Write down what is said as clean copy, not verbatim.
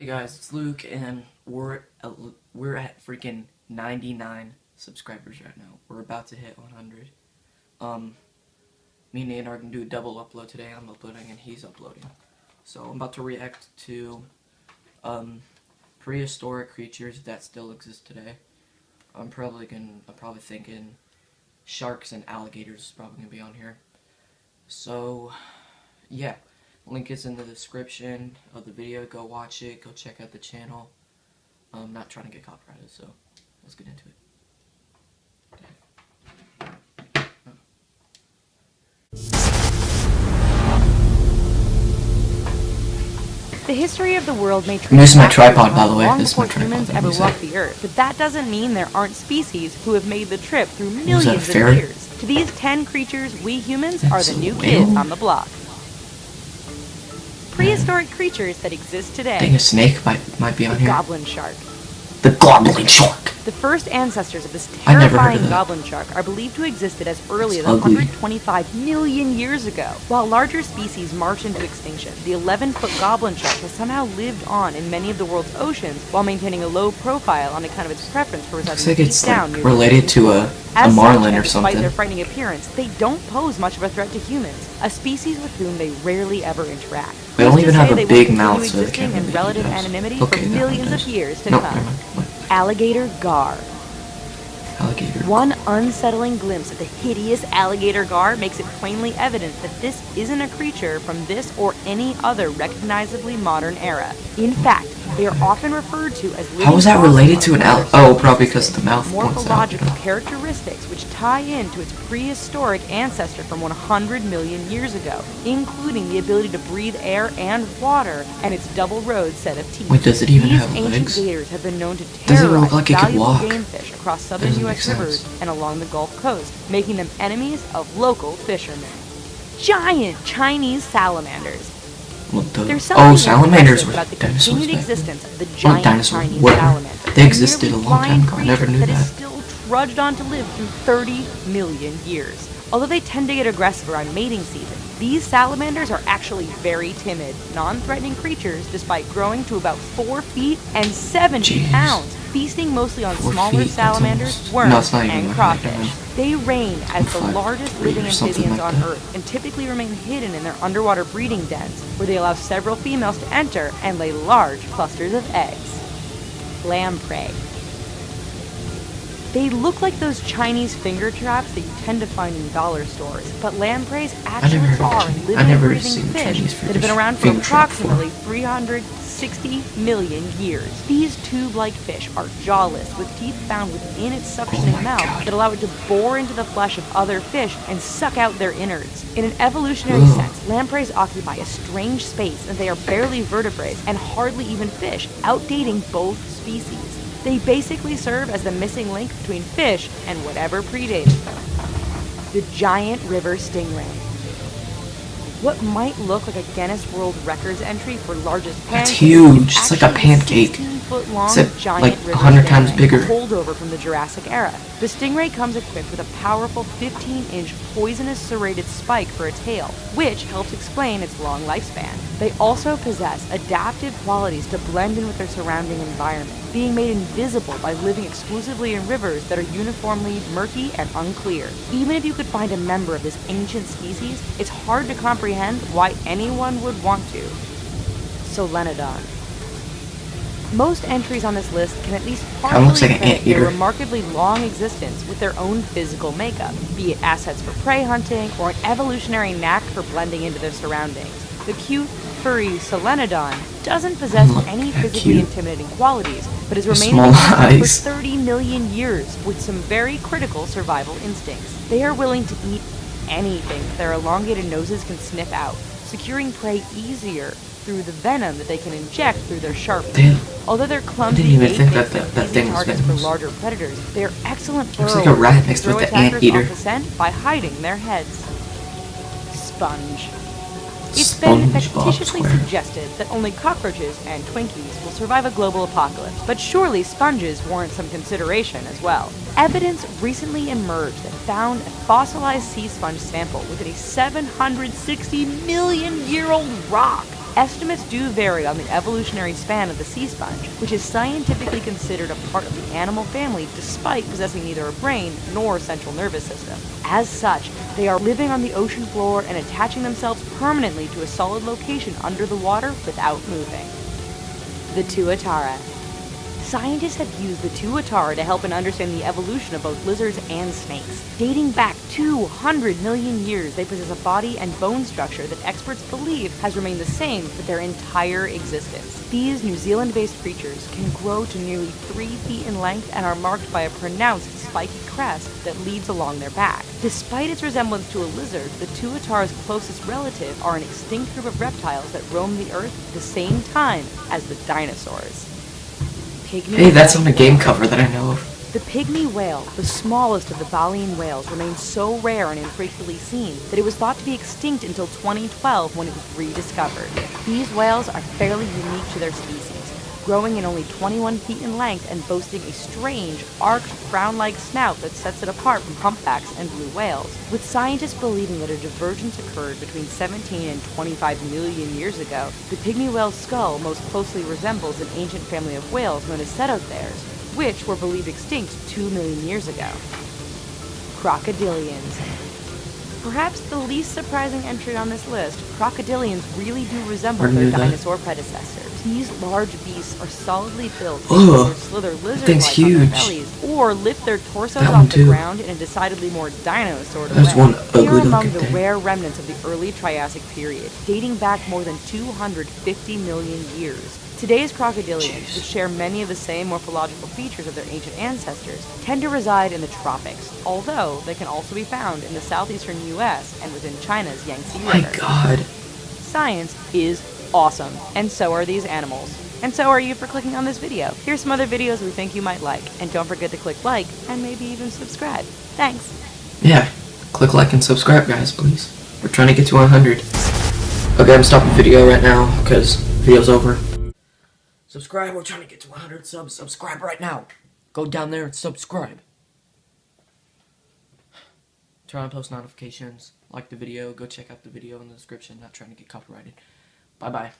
Hey guys, it's Luke, and we're at freaking 99 subscribers right now. We're about to hit 100. Me and Nate are gonna do a double upload today. I'm uploading and he's uploading. So I'm about to react to prehistoric creatures that still exist today. I'm probably thinking sharks and alligators is probably gonna be on here. So yeah. Link is in the description of the video. Go watch it. Go check out the channel. I'm not trying to get copyrighted, so let's get into it. The history of the world may I'm using my tripod, by the way. long This is my before humans tripod. ever walked the earth, but that doesn't mean there aren't species who have made the trip through Was that a millions of ferret? years. To these 10 creatures, we humans are That's the a new whale? kids on the block. Prehistoric creatures that exist I think today. a snake might be on The here. goblin shark. The goblin shark. The first ancestors of this I never heard of terrifying that. goblin shark are believed to have existed as early as It's ugly. 125 million years ago. While larger species marched into extinction, the 11-foot goblin shark has somehow lived on in many of the world's oceans while maintaining a low profile on account of its preference for Looks residing like deep it's down like near the related ocean to floor. a As marlin such, or and despite their something. frightening appearance, they don't pose much of a threat to humans, a species with whom they rarely ever interact. They don't Who's to even have say a they big won't mouth, continue so they can't existing in really relative eat us. anonymity Okay, for that one millions of does. years to No, come. never mind. What? Alligator gar. Alligator. One unsettling glimpse of the hideous alligator gar makes it plainly evident that this isn't a creature from this or any other recognizably modern era. In fact, they are often referred to as living How is that fossils related on to an another Oh, probably species. because the mouth points out. Morphological characteristics which tie into its prehistoric ancestor from 100 million years ago, including the ability to breathe air and water and its double-rowed set of teeth. Wait, does it even These have ancient legs? gators have been known to Doesn't it look terrorize like it could valuable walk? game fish across southern Doesn't U.S. make rivers sense. and along the Gulf Coast, making them enemies of local fishermen. Giant Chinese salamanders. What the? There's something Oh, salamanders impressive were about the dinosaurs continued back then. existence of the Well, giant dinosaurs Chinese were. salamander. They a existed nearly a long time blind ago. I never creature knew that is that. still trudged on to live through 30 million years. Although they tend to get aggressive around mating season, these salamanders are actually very timid, non-threatening creatures despite growing to about 4 feet and 70 Jeez. pounds, feasting mostly on 4 smaller feet, that's salamanders, almost- worms, No, it's not even and like that, never crawfish. mind. They reign as the 5'3" largest or living something amphibians like on that. Earth and typically remain hidden in their underwater breeding dens, where they allow several females to enter and lay large clusters of eggs. Lamprey. They look like those Chinese finger traps that you tend to find in dollar stores, but lampreys actually heard of are Chinese- I living, never breathing seen fish Chinese that have been around for finger trap before. approximately 360 million years. These tube-like fish are jawless, with teeth found within its suctioning my mouth God. that allow it to bore into the flesh of other fish and suck out their innards. In an evolutionary Ugh. sense, lampreys occupy a strange space, and they are barely vertebrates and hardly even fish, outdating both species. They basically serve as the missing link between fish and whatever predated them. The giant river stingray. What might look like a Guinness World Records entry for largest That's pancake huge. is It's like a actually pancake. 16-foot-long Except, giant like, river 100 times stingray, bigger. a holdover from the Jurassic era. The stingray comes equipped with a powerful 15-inch poisonous serrated spike for a tail, which helps explain its long lifespan. They also possess adaptive qualities to blend in with their surrounding environment, being made invisible by living exclusively in rivers that are uniformly murky and unclear. Even if you could find a member of this ancient species, it's hard to comprehend why anyone would want to. Solenodon. Most entries on this list can at least Kinda looks partially like an credit their anteater. remarkably long existence with their own physical makeup, be it assets for prey hunting or an evolutionary knack for blending into their surroundings. The cute, furry Solenodon doesn't possess Look any how physically cute. intimidating qualities, but has The remained small in existence eyes. for 30 million years with some very critical survival instincts. They are willing to eat anything that their elongated noses can sniff out, securing prey easier through the venom that they can inject through their sharp teeth. Damn. Although their clumsy even beak think makes that them that easy thing was targets for venomous. larger predators, they are excellent Looks like burrowers a rat and mixed throw with the attackers anteater. off the scent by hiding their heads. Sponge. It's been SpongeBob fictitiously SquarePants. suggested that only cockroaches and Twinkies will survive a global apocalypse, but surely sponges warrant some consideration as well. Evidence recently emerged that found a fossilized sea sponge sample within a 760 million year old rock. Estimates do vary on the evolutionary span of the sea sponge, which is scientifically considered a part of the animal family despite possessing neither a brain nor central nervous system. As such, they are living on the ocean floor and attaching themselves permanently to a solid location under the water without moving. The Tuatara. Scientists have used the Tuatara to help in understanding the evolution of both lizards and snakes. Dating back 200 million years, they possess a body and bone structure that experts believe has remained the same for their entire existence. These New Zealand-based creatures can grow to nearly 3 feet in length and are marked by a pronounced spiky crest that leads along their back. Despite its resemblance to a lizard, the Tuatara's closest relative are an extinct group of reptiles that roamed the earth at the same time as the dinosaurs. Hey, that's on a game cover that I know of. The pygmy whale, the smallest of the baleen whales, remains so rare and infrequently seen that it was thought to be extinct until 2012 when it was rediscovered. These whales are fairly unique to their species, growing in only 21 feet in length and boasting a strange, arched, crown-like snout that sets it apart from humpbacks and blue whales, with scientists believing that a divergence occurred between 17 and 25 million years ago. The pygmy whale's skull most closely resembles an ancient family of whales known as cetiosaurs, which were believed extinct 2 million years ago. Crocodilians. Perhaps the least surprising entry on this list, crocodilians really do resemble their dinosaur predecessors. These large beasts are solidly built to either slither lizard-like on their bellies or lift their torsos off the ground in a decidedly more dino sort of way. They are among the rare remnants of the early Triassic period, dating back more than 250 million years. Today's crocodilians, which share many of the same morphological features of their ancient ancestors, tend to reside in the tropics, although they can also be found in the southeastern US and within China's Yangtze River. My God. Science is awesome, and so are these animals. And so are you for clicking on this video. Here's some other videos we think you might like, and don't forget to click like and maybe even subscribe. Thanks. Yeah, click like and subscribe, guys, please. We're trying to get to 100. Okay, I'm stopping the video right now because video's over. Subscribe, we're trying to get to 100 subs. Subscribe right now. Go down there and subscribe. Turn on post notifications. Like the video. Go check out the video in the description. Not trying to get copyrighted. Bye-bye.